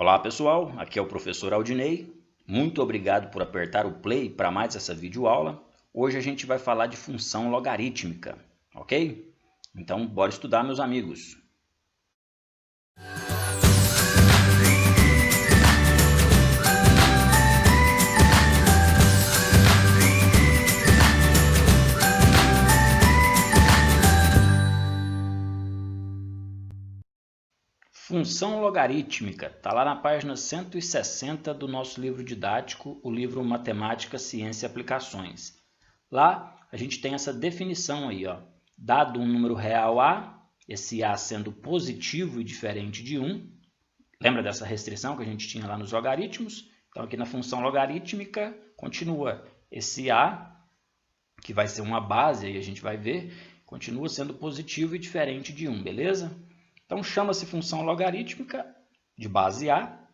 Olá pessoal, aqui é o professor Aldinei. Muito obrigado por apertar o play para mais essa videoaula. Hoje a gente vai falar de função logarítmica, ok? Então bora estudar, meus amigos. Função logarítmica, está lá na página 160 do nosso livro didático, o livro Matemática, Ciência e Aplicações. Lá a gente tem essa definição aí, ó. Dado um número real A, esse A sendo positivo e diferente de 1, lembra dessa restrição que a gente tinha lá nos logaritmos? Então aqui na função logarítmica continua esse A, que vai ser uma base, aí a gente vai ver, continua sendo positivo e diferente de 1, beleza? Então, chama-se função logarítmica de base A.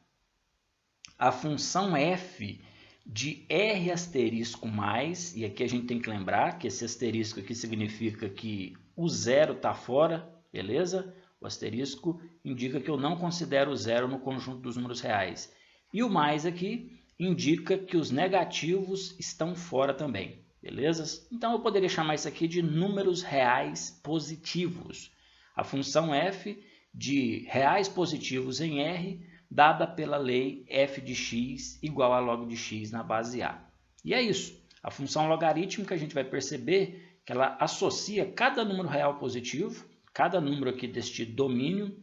A função f de r asterisco mais, e aqui a gente tem que lembrar que esse asterisco aqui significa que o zero está fora, beleza? O asterisco indica que eu não considero o zero no conjunto dos números reais. E o mais aqui indica que os negativos estão fora também, beleza? Então, eu poderia chamar isso aqui de números reais positivos. A função f de reais positivos em R, dada pela lei f de x igual a log de x na base A. E é isso. A função logarítmica, a gente vai perceber que ela associa cada número real positivo, cada número aqui deste domínio,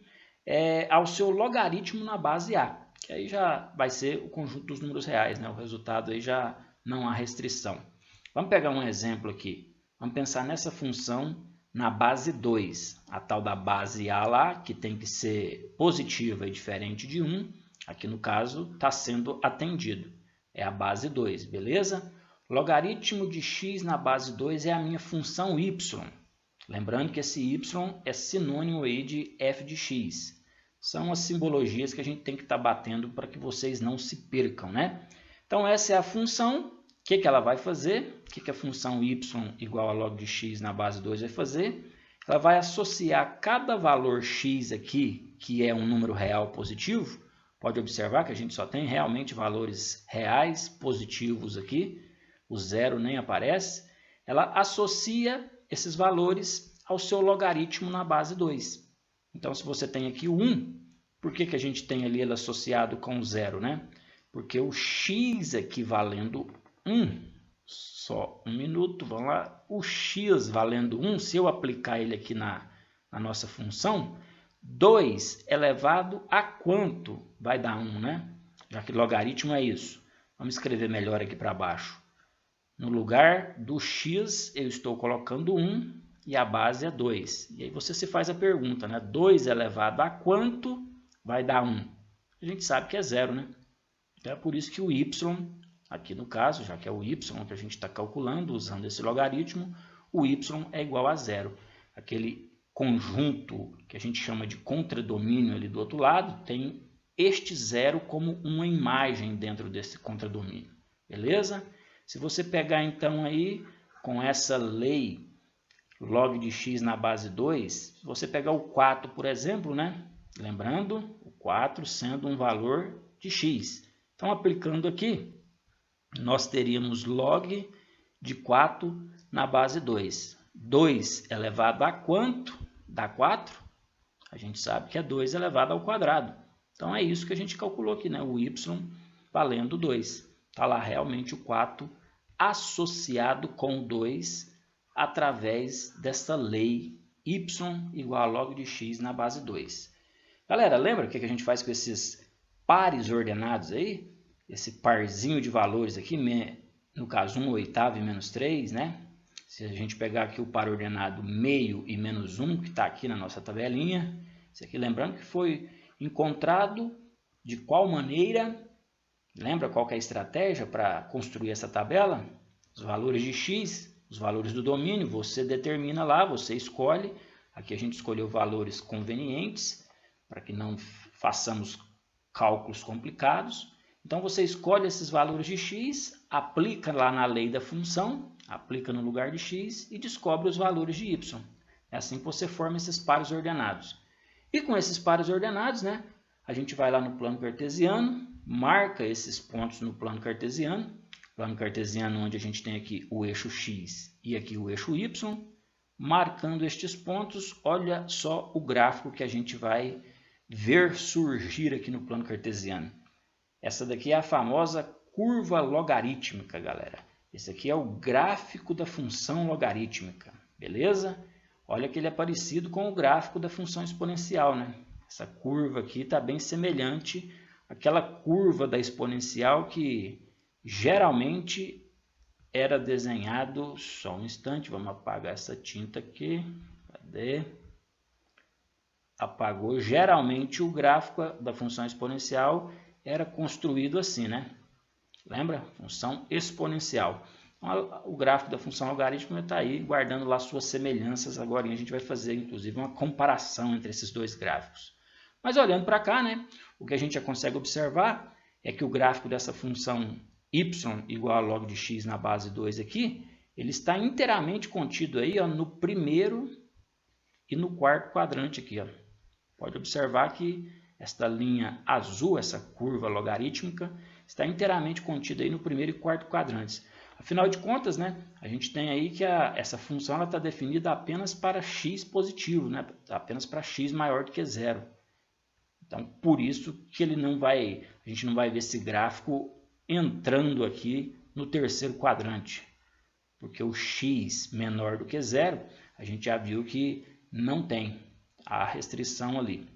ao seu logaritmo na base A, que aí já vai ser o conjunto dos números reais, né? O resultado aí já não há restrição. Vamos pegar um exemplo aqui. Vamos pensar nessa função na base 2, a tal da base A lá, que tem que ser positiva e diferente de 1, aqui no caso está sendo atendido, é a base 2, beleza? Logaritmo de x na base 2 é a minha função y, lembrando que esse y é sinônimo aí de f de x, são as simbologias que a gente tem que estar batendo para que vocês não se percam, né? Então essa é a função. O que ela vai fazer? O que a função y igual a log de x na base 2 vai fazer? Ela vai associar cada valor x aqui, que é um número real positivo. Pode observar que a gente só tem realmente valores reais positivos aqui. O zero nem aparece. Ela associa esses valores ao seu logaritmo na base 2. Então, se você tem aqui o 1, por que a gente tem ali ele associado com o zero, né? Porque o x aqui valendo 1, só um minuto, vamos lá, o x valendo 1, se eu aplicar ele aqui na nossa função, 2 elevado a quanto vai dar 1, né? Já que logaritmo é isso. Vamos escrever melhor aqui para baixo. No lugar do x, eu estou colocando 1 e a base é 2. E aí você se faz a pergunta, né? 2 elevado a quanto vai dar 1? A gente sabe que é 0, né? Então é por isso que o y, aqui no caso, já que é o y que a gente está calculando usando esse logaritmo, o y é igual a 0. Aquele conjunto que a gente chama de contradomínio ali do outro lado, tem este zero como uma imagem dentro desse contradomínio. Beleza? Se você pegar então aí com essa lei log de x na base 2, se você pegar o 4, por exemplo, né? Lembrando, o 4 sendo um valor de x. Então, aplicando aqui, nós teríamos log de 4 na base 2. 2 elevado a quanto dá 4? A gente sabe que é 2 elevado ao quadrado. Então, é isso que a gente calculou aqui, né? O y valendo 2. Está lá realmente o 4 associado com 2 através dessa lei y igual a log de x na base 2. Galera, lembra o que a gente faz com esses pares ordenados aí? Esse parzinho de valores aqui, no caso 1/8 e menos 3, né? Se a gente pegar aqui o par ordenado meio e menos 1, que está aqui na nossa tabelinha, isso aqui lembrando que foi encontrado de qual maneira? Lembra qual que é a estratégia para construir essa tabela? Os valores de x, os valores do domínio, você determina lá, você escolhe. Aqui a gente escolheu valores convenientes, para que não façamos cálculos complicados. Então, você escolhe esses valores de x, aplica lá na lei da função, aplica no lugar de x e descobre os valores de y. É assim que você forma esses pares ordenados. E com esses pares ordenados, né, a gente vai lá no plano cartesiano, marca esses pontos no plano cartesiano onde a gente tem aqui o eixo x e aqui o eixo y. Marcando estes pontos, olha só o gráfico que a gente vai ver surgir aqui no plano cartesiano. Essa daqui é a famosa curva logarítmica, galera. Esse aqui é o gráfico da função logarítmica, beleza? Olha que ele é parecido com o gráfico da função exponencial, né? Essa curva aqui está bem semelhante àquela curva da exponencial que geralmente era desenhado, só um instante, vamos apagar essa tinta aqui, cadê? Apagou. Geralmente o gráfico da função exponencial era construído assim, né? Lembra? Função exponencial. Então, o gráfico da função logarítmica está aí, guardando lá suas semelhanças. Agora a gente vai fazer, inclusive, uma comparação entre esses dois gráficos. Mas olhando para cá, né? O que a gente já consegue observar é que o gráfico dessa função y igual a log de x na base 2 aqui, ele está inteiramente contido aí, ó, no primeiro e no quarto quadrante aqui, ó. Pode observar que esta linha azul, essa curva logarítmica, está inteiramente contida aí no primeiro e quarto quadrantes. Afinal de contas, né, a gente tem aí que essa função está definida apenas para x positivo, né, apenas para x maior do que zero. Então, por isso que a gente não vai ver esse gráfico entrando aqui no terceiro quadrante, porque o x menor do que zero, a gente já viu que não tem a restrição ali,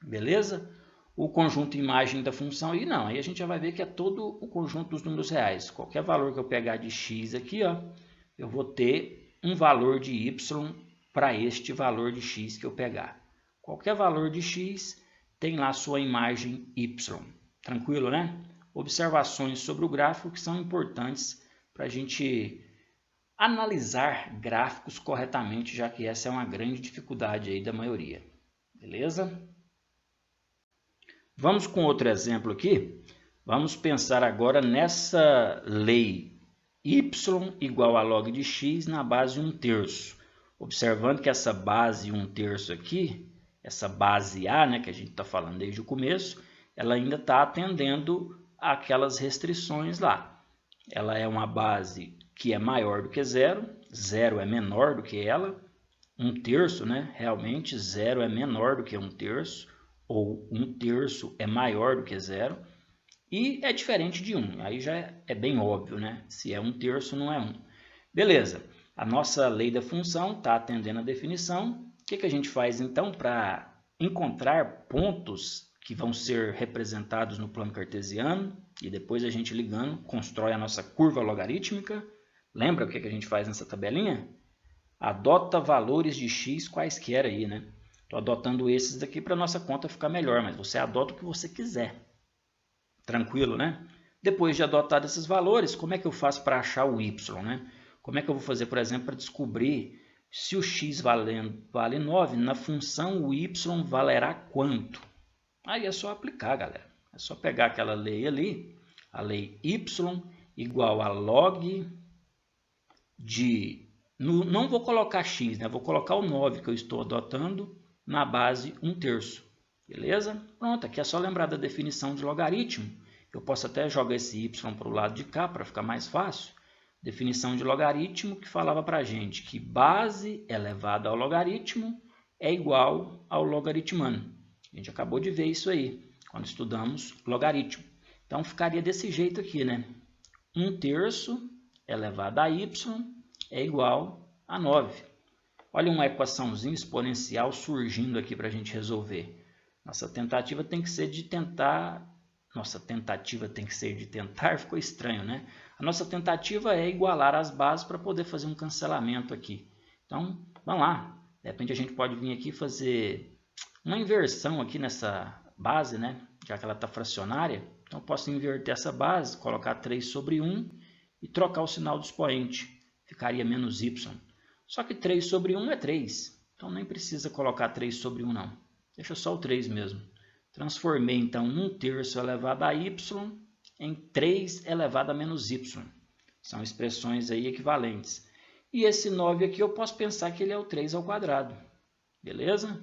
beleza? O conjunto imagem da função aí não, aí a gente já vai ver que é todo o conjunto dos números reais. Qualquer valor que eu pegar de x aqui, ó, eu vou ter um valor de y para este valor de x que eu pegar. Qualquer valor de x tem lá sua imagem y, tranquilo, né? Observações sobre o gráfico que são importantes para a gente analisar gráficos corretamente, já que essa é uma grande dificuldade aí da maioria. Beleza? Vamos com outro exemplo aqui. Vamos pensar agora nessa lei y igual a log de x na base 1/3. Observando que essa base 1/3 aqui, essa base A, né, que a gente está falando desde o começo, ela ainda está atendendo aquelas restrições lá. Ela é uma base que é maior do que zero, zero é menor do que ela, 1/3, né? Realmente zero é menor do que 1/3, ou 1/3 é maior do que zero, e é diferente de 1, aí já é bem óbvio, né? Se é 1/3 não é 1. Beleza, a nossa lei da função está atendendo a definição. O que a gente faz então para encontrar pontos que vão ser representados no plano cartesiano, e depois a gente ligando, constrói a nossa curva logarítmica. Lembra o que a gente faz nessa tabelinha? Adota valores de x quaisquer aí, né? Estou adotando esses daqui para a nossa conta ficar melhor, mas você adota o que você quiser. Tranquilo, né? Depois de adotar esses valores, como é que eu faço para achar o y, né? Como é que eu vou fazer, por exemplo, para descobrir se o x vale 9, na função o y valerá quanto? Aí é só aplicar, galera. É só pegar aquela lei ali, a lei y igual a log de... Não vou colocar x, né? Vou colocar o 9 que eu estou adotando na base 1/3. Beleza? Pronto, aqui é só lembrar da definição de logaritmo. Eu posso até jogar esse y para o lado de cá para ficar mais fácil. Definição de logaritmo que falava para a gente que base elevada ao logaritmo é igual ao logaritmano. A gente acabou de ver isso aí, quando estudamos logaritmo. Então, ficaria desse jeito aqui, né? 1/3 elevado a y é igual a 9. Olha uma equaçãozinha exponencial surgindo aqui para a gente resolver. Nossa tentativa tem que ser de tentar... ficou estranho, né? A nossa tentativa é igualar as bases para poder fazer um cancelamento aqui. Então, vamos lá. De repente a gente pode vir aqui fazer uma inversão aqui nessa base, né? Já que ela está fracionária. Então, eu posso inverter essa base, colocar 3 sobre 1 e trocar o sinal do expoente. Ficaria menos y. Só que 3 sobre 1 é 3. Então, nem precisa colocar 3 sobre 1, não. Deixa só o 3 mesmo. Transformei, então, 1/3 elevado a y em 3 elevado a menos y. São expressões aí equivalentes. E esse 9 aqui eu posso pensar que ele é o 3 ao quadrado. Beleza?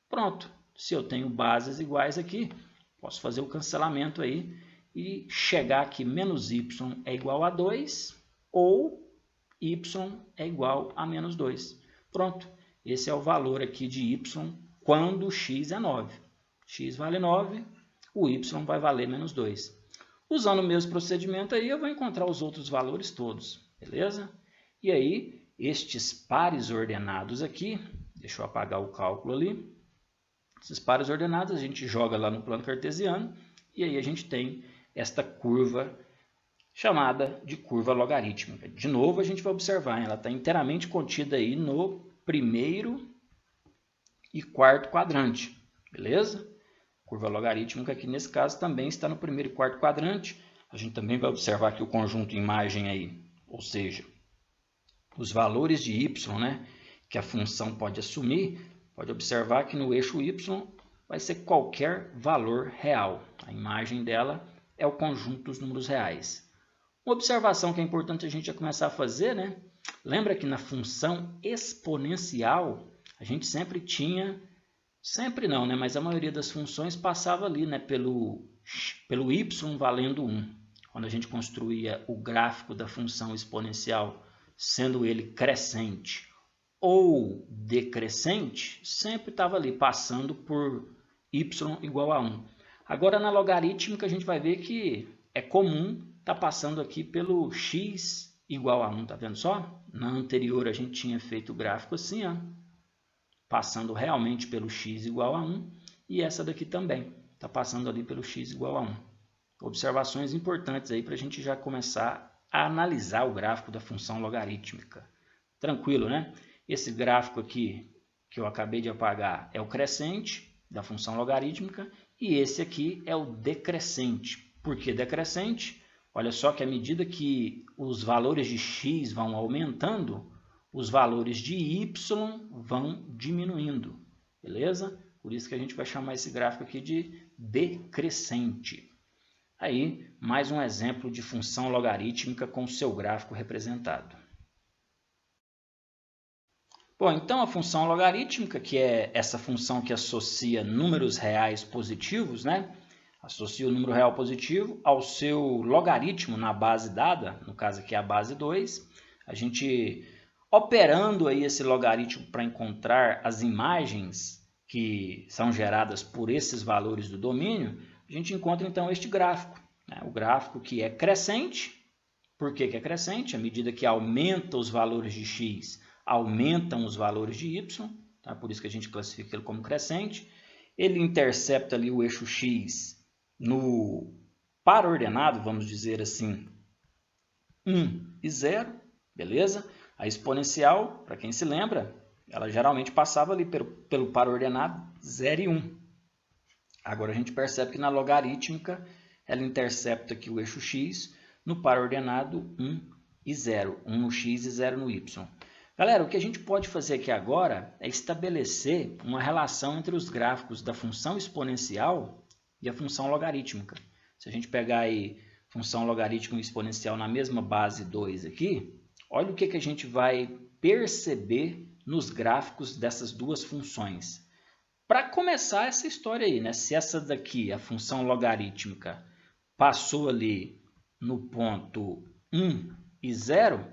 Pronto. se eu tenho bases iguais aqui, posso fazer o cancelamento aí e chegar aqui menos y é igual a 2 ou y é igual a menos 2. Pronto, esse é o valor aqui de y quando x é 9. X vale 9, o y vai valer menos 2. Usando o mesmo procedimento aí, eu vou encontrar os outros valores todos, beleza? E aí, estes pares ordenados aqui, deixa eu apagar o cálculo ali, esses pares ordenados a gente joga lá no plano cartesiano e aí a gente tem esta curva chamada de curva logarítmica. De novo, a gente vai observar, ela está inteiramente contida aí no primeiro e quarto quadrante, beleza? Curva logarítmica aqui nesse caso também está no primeiro e quarto quadrante. A gente também vai observar aqui o conjunto imagem aí, ou seja, os valores de y, né, que a função pode assumir, pode observar que no eixo y vai ser qualquer valor real. A imagem dela é o conjunto dos números reais. Uma observação que é importante a gente já começar a fazer, né? Lembra que na função exponencial a gente sempre tinha, sempre não, né? Mas a maioria das funções passava ali, né? Pelo y valendo 1. Quando a gente construía o gráfico da função exponencial, sendo ele crescente ou decrescente, sempre estava ali passando por y igual a 1. Agora na logarítmica a gente vai ver que é comum estar passando aqui pelo x igual a 1, tá vendo só? Na anterior a gente tinha feito o gráfico assim, ó, passando realmente pelo x igual a 1, e essa daqui também está passando ali pelo x igual a 1. Observações importantes aí para a gente já começar a analisar o gráfico da função logarítmica. Tranquilo, né? Esse gráfico aqui que eu acabei de apagar é o crescente da função logarítmica e esse aqui é o decrescente. Por que decrescente? Olha só que à medida que os valores de x vão aumentando, os valores de y vão diminuindo, beleza? Por isso que a gente vai chamar esse gráfico aqui de decrescente. Aí, mais um exemplo de função logarítmica com o seu gráfico representado. Bom, então a função logarítmica, que é essa função que associa números reais positivos, né? Associa o número real positivo ao seu logaritmo na base dada, no caso aqui é a base 2. A gente, operando aí esse logaritmo para encontrar as imagens que são geradas por esses valores do domínio, a gente encontra então este gráfico, né? O gráfico que é crescente. Por que é crescente? À medida que aumenta os valores de x, aumentam os valores de y, tá? Por isso que a gente classifica ele como crescente. Ele intercepta ali o eixo x no par ordenado, vamos dizer assim, 1 e 0, beleza? A exponencial, para quem se lembra, ela geralmente passava ali pelo par ordenado 0 e 1. Agora a gente percebe que na logarítmica ela intercepta aqui o eixo x no par ordenado 1 e 0, 1 no x e 0 no y. Galera, o que a gente pode fazer aqui agora é estabelecer uma relação entre os gráficos da função exponencial e a função logarítmica. Se a gente pegar aí função logarítmica e exponencial na mesma base 2 aqui, olha o que a gente vai perceber nos gráficos dessas duas funções. Para começar essa história aí, né? Se essa daqui, a função logarítmica, passou ali no ponto 1 e 0,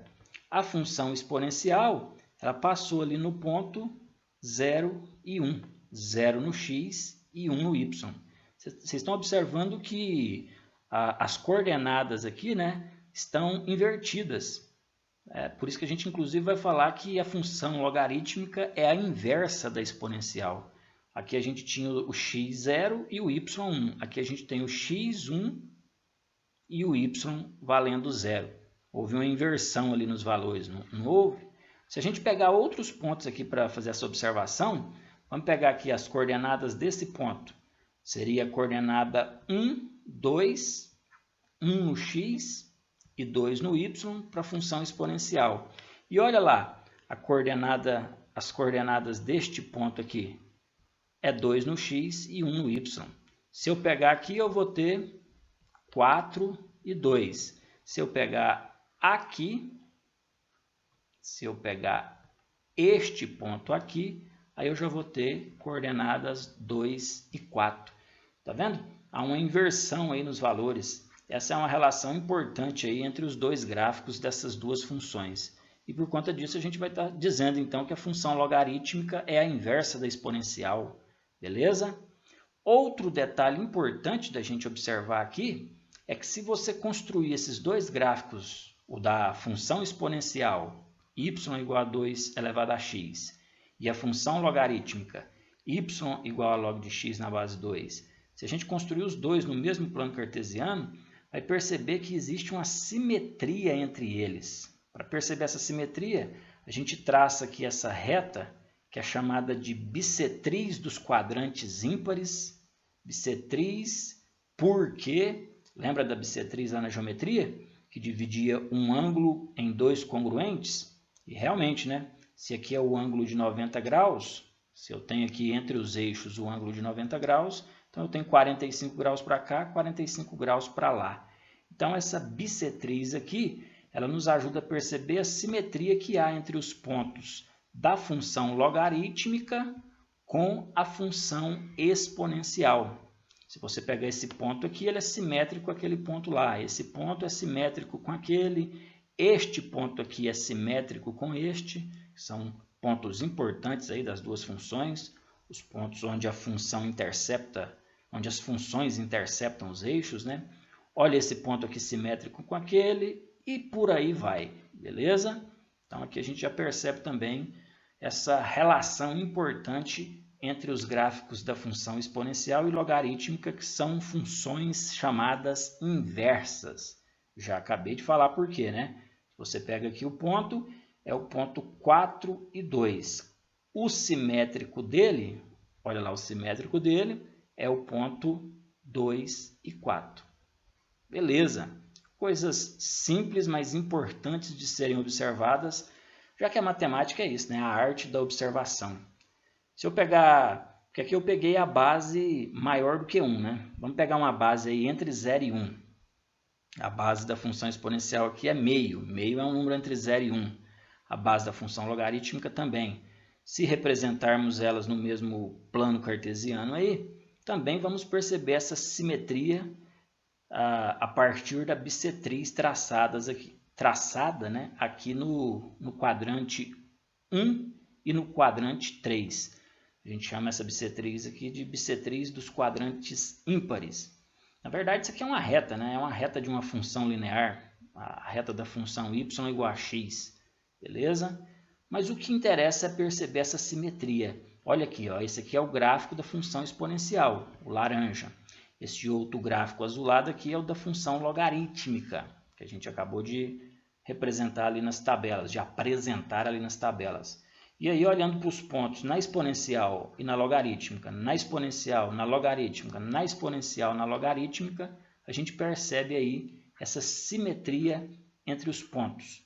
a função exponencial ela passou ali no ponto 0 e 1. 0 no x e 1 no y. Vocês estão observando que as coordenadas aqui, né, estão invertidas. Por isso que a gente inclusive vai falar que a função logarítmica é a inversa da exponencial. Aqui a gente tinha o x0 e o y1. Aqui a gente tem o x1 e o y valendo 0. Houve uma inversão ali nos valores, não houve? Se a gente pegar outros pontos aqui para fazer essa observação, vamos pegar aqui as coordenadas desse ponto. Seria a coordenada 1, 2, 1 no x e 2 no y para a função exponencial. E olha lá, as coordenadas deste ponto aqui é 2 no x e 1 no y. Se eu pegar aqui, eu vou ter 4 e 2. Se eu pegar aqui, se eu pegar este ponto aqui, aí eu já vou ter coordenadas 2 e 4. Tá vendo? Há uma inversão aí nos valores. Essa é uma relação importante aí entre os dois gráficos dessas duas funções. E por conta disso a gente vai estar dizendo então que a função logarítmica é a inversa da exponencial. Beleza? Outro detalhe importante da gente observar aqui é que se você construir esses dois gráficos, o da função exponencial y igual a 2 elevado a x e a função logarítmica y igual a log de x na base 2, se a gente construir os dois no mesmo plano cartesiano, vai perceber que existe uma simetria entre eles. Para perceber essa simetria, a gente traça aqui essa reta, que é chamada de bissetriz dos quadrantes ímpares. Bissetriz porque, lembra da bissetriz lá na geometria? Que dividia um ângulo em dois congruentes? E realmente, né? Se aqui é o ângulo de 90 graus, se eu tenho aqui entre os eixos o ângulo de 90 graus, então eu tenho 45 graus para cá, 45 graus para lá. Então essa bissetriz aqui, ela nos ajuda a perceber a simetria que há entre os pontos da função logarítmica com a função exponencial. Se você pegar esse ponto aqui, ele é simétrico com aquele ponto lá. Esse ponto é simétrico com aquele. Este ponto aqui é simétrico com este. São pontos importantes aí das duas funções. Os pontos onde a função intercepta, onde as funções interceptam os eixos, né? Olha esse ponto aqui simétrico com aquele e por aí vai, beleza? Então aqui a gente já percebe também essa relação importante entre os gráficos da função exponencial e logarítmica, que são funções chamadas inversas. Já acabei de falar por quê, né? Você pega aqui o ponto, é o ponto 4 e 2. O simétrico dele, olha lá, o simétrico dele é o ponto 2 e 4. Beleza. Coisas simples, mas importantes de serem observadas, já que a matemática é isso, né? A arte da observação. Se eu pegar, porque aqui eu peguei a base maior do que 1, né? Vamos pegar uma base aí entre 0 e 1. A base da função exponencial aqui é meio. Meio é um número entre 0 e 1. A base da função logarítmica também. Se representarmos elas no mesmo plano cartesiano aí, também vamos perceber essa simetria a partir da bissetriz traçada né, aqui no quadrante 1 e no quadrante 3. A gente chama essa bissetriz aqui de bissetriz dos quadrantes ímpares. Na verdade, isso aqui é uma reta, né? É uma reta de uma função linear, a reta da função y igual a x, beleza? Mas o que interessa é perceber essa simetria. Olha aqui, ó, esse aqui é o gráfico da função exponencial, o laranja. Esse outro gráfico azulado aqui é o da função logarítmica, que a gente acabou de representar ali nas tabelas, de apresentar ali nas tabelas. E aí, olhando para os pontos na exponencial e na logarítmica, na exponencial, na logarítmica, na exponencial, na logarítmica, a gente percebe aí essa simetria entre os pontos.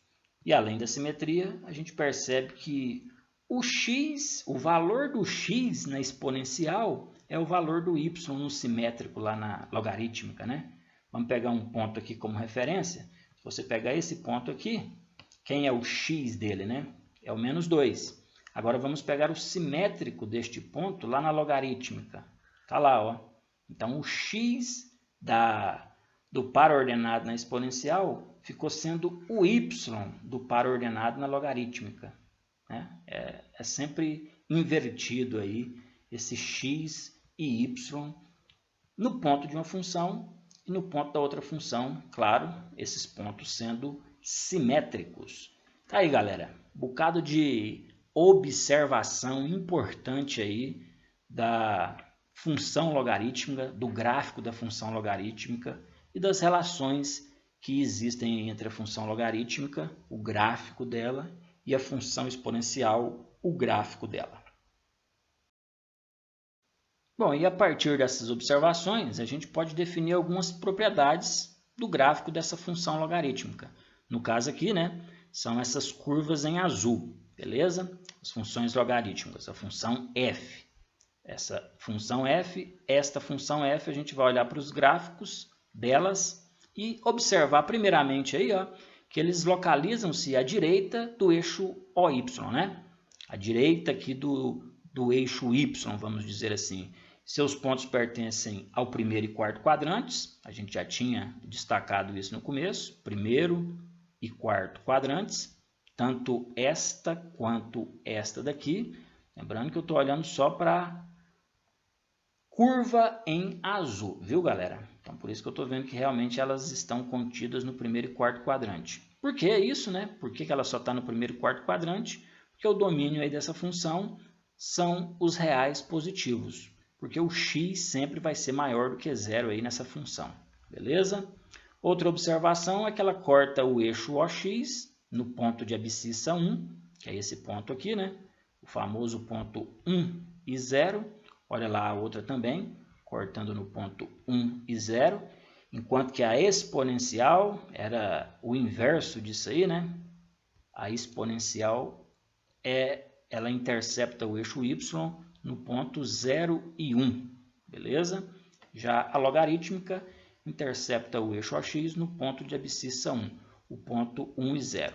E além da simetria, a gente percebe que o x, o valor do x na exponencial é o valor do y no simétrico lá na logarítmica, né? Vamos pegar um ponto aqui como referência. Se você pegar esse ponto aqui, quem é o x dele, né? É o menos 2. Agora vamos pegar o simétrico deste ponto lá na logarítmica. Tá lá, ó. Então o x do par ordenado na exponencial ficou sendo o y do par ordenado na logarítmica, né? É sempre invertido aí esse x e y no ponto de uma função e no ponto da outra função, claro, esses pontos sendo simétricos. Tá aí, galera, bocado de observação importante aí da função logarítmica, do gráfico da função logarítmica e das relações que existem entre a função logarítmica, o gráfico dela, e a função exponencial, o gráfico dela. Bom, e a partir dessas observações, a gente pode definir algumas propriedades do gráfico dessa função logarítmica. No caso aqui, né, são essas curvas em azul, beleza? As funções logarítmicas, a função f. Essa função f, esta função f, a gente vai olhar para os gráficos delas e observar primeiramente aí, ó, que eles localizam-se à direita do eixo OY, né? À direita aqui do do eixo Y, vamos dizer assim. Seus pontos pertencem ao primeiro e quarto quadrantes, a gente já tinha destacado isso no começo, primeiro e quarto quadrantes, tanto esta quanto esta daqui. Lembrando que eu estou olhando só para curva em azul, viu, galera? Então, por isso que eu estou vendo que realmente elas estão contidas no primeiro e quarto quadrante. Por que isso, né? Por que ela só está no primeiro e quarto quadrante? Porque o domínio aí dessa função são os reais positivos, porque o x sempre vai ser maior do que zero aí nessa função, beleza? Outra observação é que ela corta o eixo OX no ponto de abscissa 1, que é esse ponto aqui, né? O famoso ponto 1 e 0. Olha lá a outra também, cortando no ponto 1 e 0, enquanto que a exponencial era o inverso disso aí, né? A exponencial ela intercepta o eixo y no ponto 0 e 1, beleza? Já a logarítmica intercepta o eixo AX no ponto de abscissa 1, o ponto 1 e 0.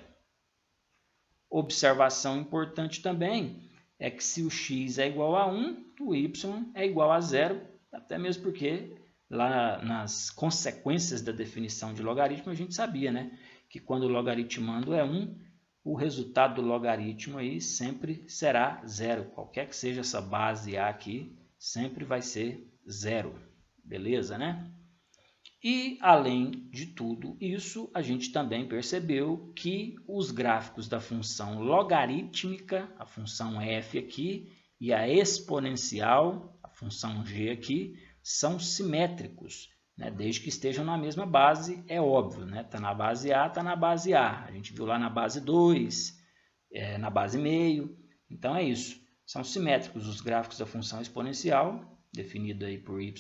Observação importante também é que se o x é igual a 1, o y é igual a 0, até mesmo porque lá nas consequências da definição de logaritmo a gente sabia, né, que quando o logaritmando é 1, o resultado do logaritmo aí sempre será 0. Qualquer que seja essa base A aqui, sempre vai ser 0. Beleza, né? E, além de tudo isso, a gente também percebeu que os gráficos da função logarítmica, a função f aqui, e a exponencial, a função g aqui, são simétricos, né? Desde que estejam na mesma base, é óbvio, né? Está na base A, está na base A. A gente viu lá na base 2, na base meio. Então, é isso. São simétricos os gráficos da função exponencial, definida aí por y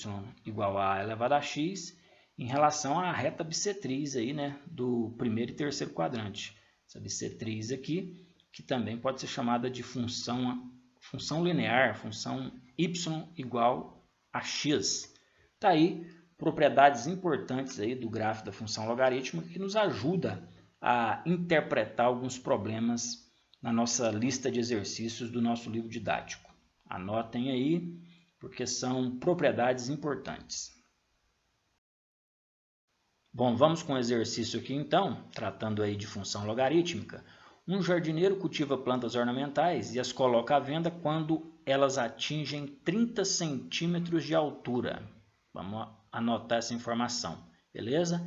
igual a elevado a x, em relação à reta bissetriz aí, né, do primeiro e terceiro quadrante. Essa bissetriz aqui, que também pode ser chamada de função linear, função y igual a x. Está aí propriedades importantes aí do gráfico da função logarítmica que nos ajuda a interpretar alguns problemas na nossa lista de exercícios do nosso livro didático. Anotem aí, porque são propriedades importantes. Bom, vamos com o exercício aqui então, tratando aí de função logarítmica. Um jardineiro cultiva plantas ornamentais e as coloca à venda quando elas atingem 30 centímetros de altura. Vamos anotar essa informação, beleza?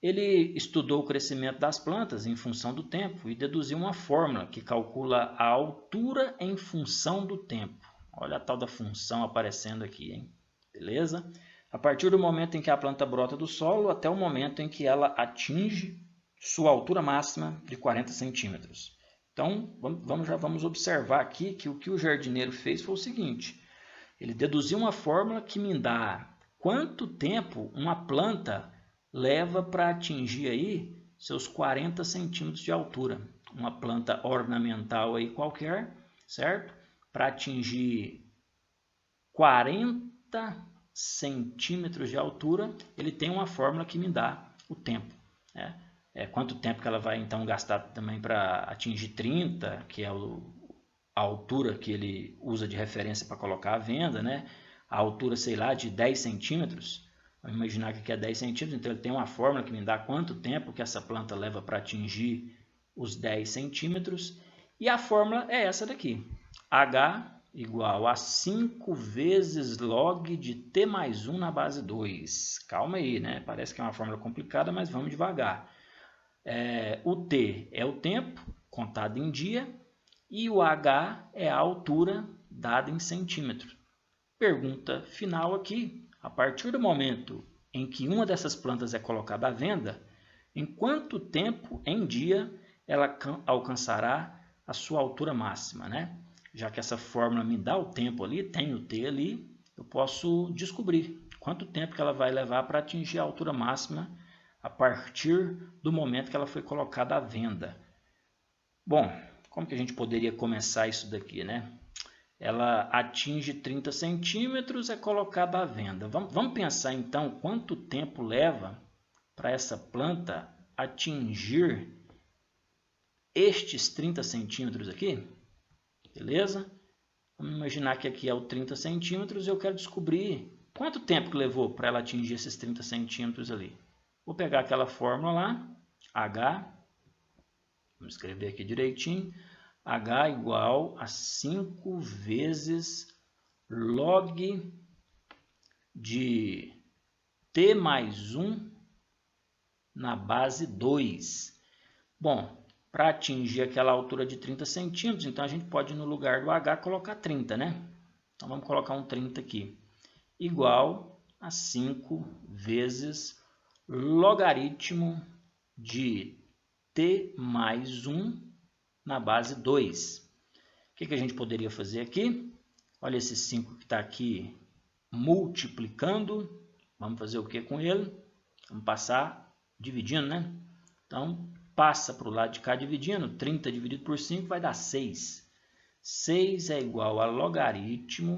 Ele estudou o crescimento das plantas em função do tempo e deduziu uma fórmula que calcula a altura em função do tempo. Olha a tal da função aparecendo aqui, hein? Beleza? A partir do momento em que a planta brota do solo até o momento em que ela atinge sua altura máxima de 40 centímetros. Então, vamos observar aqui que o que o jardineiro fez foi o seguinte. Ele deduziu uma fórmula que me dá quanto tempo uma planta leva para atingir aí seus 40 centímetros de altura. Uma planta ornamental aí qualquer, certo? Para atingir 40 centímetros de altura, ele tem uma fórmula que me dá o tempo, né? Quanto tempo que ela vai então gastar também para atingir 30, que é a altura que ele usa de referência para colocar à venda, né? A altura, sei lá, de 10 centímetros. Vamos imaginar que aqui é 10 centímetros, então ele tem uma fórmula que me dá quanto tempo que essa planta leva para atingir os 10 centímetros. E a fórmula é essa daqui. H igual a 5 vezes log de t mais 1 na base 2. Calma aí, né? Parece que é uma fórmula complicada, mas vamos devagar. O t é o tempo, contado em dia, e o h é a altura dada em centímetros. Pergunta final aqui. A partir do momento em que uma dessas plantas é colocada à venda, em quanto tempo em dia ela alcançará a sua altura máxima, né? Já que essa fórmula me dá o tempo ali, tem o t ali, eu posso descobrir quanto tempo que ela vai levar para atingir a altura máxima a partir do momento que ela foi colocada à venda. Bom, como que a gente poderia começar isso daqui, né? Ela atinge 30 centímetros, é colocada à venda. Vamos pensar então quanto tempo leva para essa planta atingir estes 30 centímetros aqui? Beleza? Vamos imaginar que aqui é o 30 centímetros e eu quero descobrir quanto tempo que levou para ela atingir esses 30 centímetros ali. Vou pegar aquela fórmula lá, H, vamos escrever aqui direitinho, H igual a 5 vezes log de T mais 1 na base 2. Bom, para atingir aquela altura de 30 centímetros, então a gente pode, no lugar do H, colocar 30, né? Então vamos colocar um 30 aqui. Igual a 5 vezes logaritmo de T mais 1 na base 2. O que a gente poderia fazer aqui? Olha esse 5 que está aqui multiplicando. Vamos fazer o que com ele? Vamos passar dividindo, né? Então, passa para o lado de cá dividindo. 30 dividido por 5 vai dar 6. 6 é igual a logaritmo.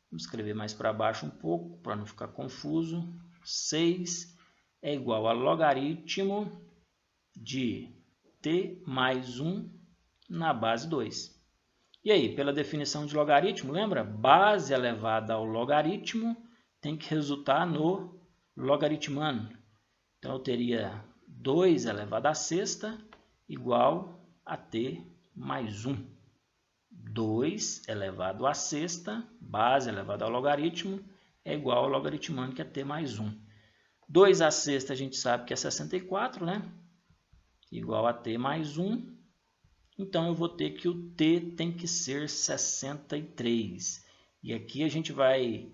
Vamos escrever mais para baixo um pouco, para não ficar confuso. 6 é igual a logaritmo de T mais 1 na base 2. E aí, pela definição de logaritmo, lembra? Base elevada ao logaritmo tem que resultar no logaritmando. Então, eu teria 2 elevado à sexta igual a T mais 1. 2 elevado à sexta, base elevada ao logaritmo, é igual ao logaritmando, que é T mais 1. 2 à sexta a gente sabe que é 64, né? Igual a T mais 1. Então, eu vou ter que o T tem que ser 63. E aqui a gente vai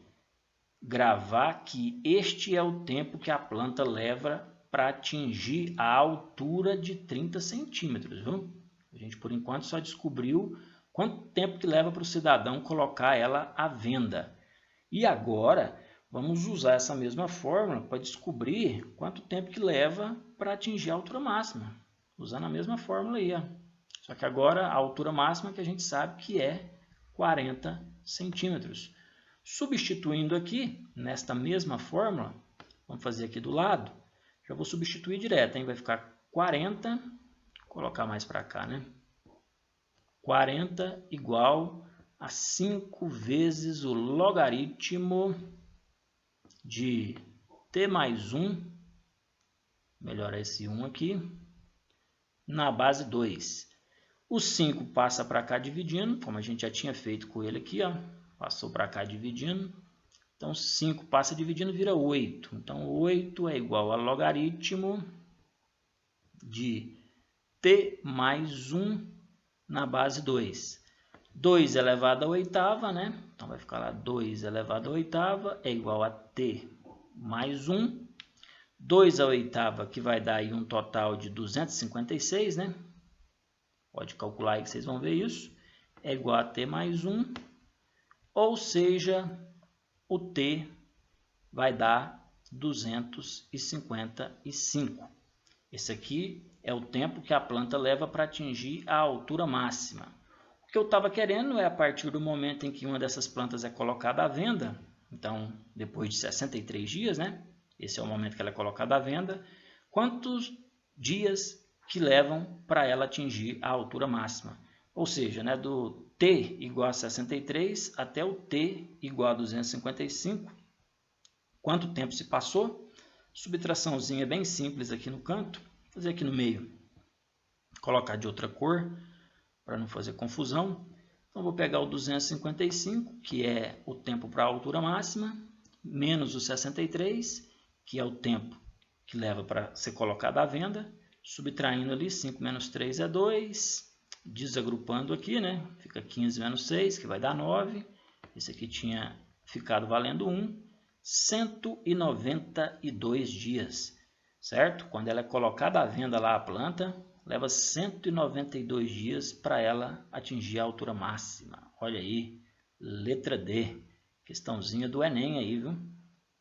gravar que este é o tempo que a planta leva para atingir a altura de 30 centímetros. Viu? A gente, por enquanto, só descobriu quanto tempo que leva para o cidadão colocar ela à venda. E agora, vamos usar essa mesma fórmula para descobrir quanto tempo que leva para atingir a altura máxima. Usando a mesma fórmula aí, ó. Só que agora a altura máxima que a gente sabe que é 40 centímetros. Substituindo aqui, nesta mesma fórmula, vamos fazer aqui do lado, já vou substituir direto, hein? Vai ficar 40, vou colocar mais para cá, né? 40 igual a 5 vezes o logaritmo de T mais 1, melhora esse 1 aqui, na base 2. O 5 passa para cá dividindo, como a gente já tinha feito com ele aqui, ó. Passou para cá dividindo. Então, 5 passa dividindo, vira 8. Então, 8 é igual a logaritmo de T mais 1 na base 2. 2 elevado à oitava, né? Então, vai ficar lá 2 elevado à oitava é igual a T mais 1. 2 à oitava, que vai dar aí um total de 256, né? Pode calcular aí que vocês vão ver isso. É igual a T mais 1. Ou seja, o T vai dar 255. Esse aqui é o tempo que a planta leva para atingir a altura máxima. O que eu estava querendo é, a partir do momento em que uma dessas plantas é colocada à venda, então, depois de 63 dias, né? Esse é o momento que ela é colocada à venda, quantos dias que levam para ela atingir a altura máxima. Ou seja, né, do T igual a 63 até o T igual a 255. Quanto tempo se passou? Subtraçãozinha bem simples aqui no canto. Vou fazer aqui no meio. Colocar de outra cor, para não fazer confusão. Então, vou pegar o 255, que é o tempo para a altura máxima, menos o 63, que é o tempo que leva para ser colocado à venda. Subtraindo ali, 5 menos 3 é 2. Desagrupando aqui, né? Fica 15 menos 6, que vai dar 9. Esse aqui tinha ficado valendo 1. 192 dias, certo? Quando ela é colocada à venda lá, a planta, leva 192 dias para ela atingir a altura máxima. Olha aí, letra D. Questãozinha do Enem aí, viu?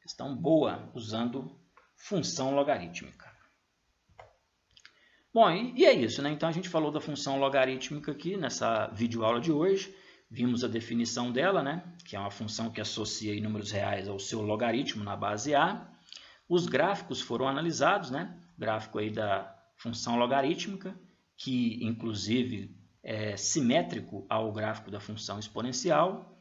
Questão boa, usando função logarítmica. Bom, e é isso, né? Então, a gente falou da função logarítmica aqui nessa videoaula de hoje. Vimos a definição dela, né? Que é uma função que associa números reais ao seu logaritmo na base A. Os gráficos foram analisados, né? Gráfico aí da função logarítmica, que inclusive simétrico ao gráfico da função exponencial.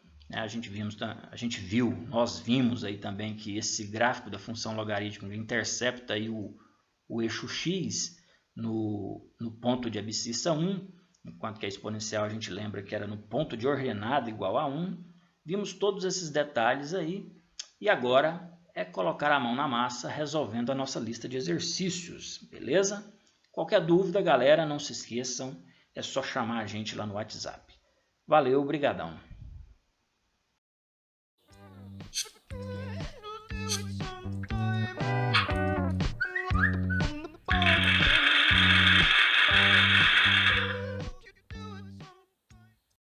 Nós vimos aí também que esse gráfico da função logarítmica intercepta aí o eixo x no ponto de abscissa 1, enquanto que a exponencial a gente lembra que era no ponto de ordenada igual a 1. Vimos todos esses detalhes aí e agora é colocar a mão na massa resolvendo a nossa lista de exercícios, beleza? Qualquer dúvida, galera, não se esqueçam, é só chamar a gente lá no WhatsApp. Valeu, brigadão!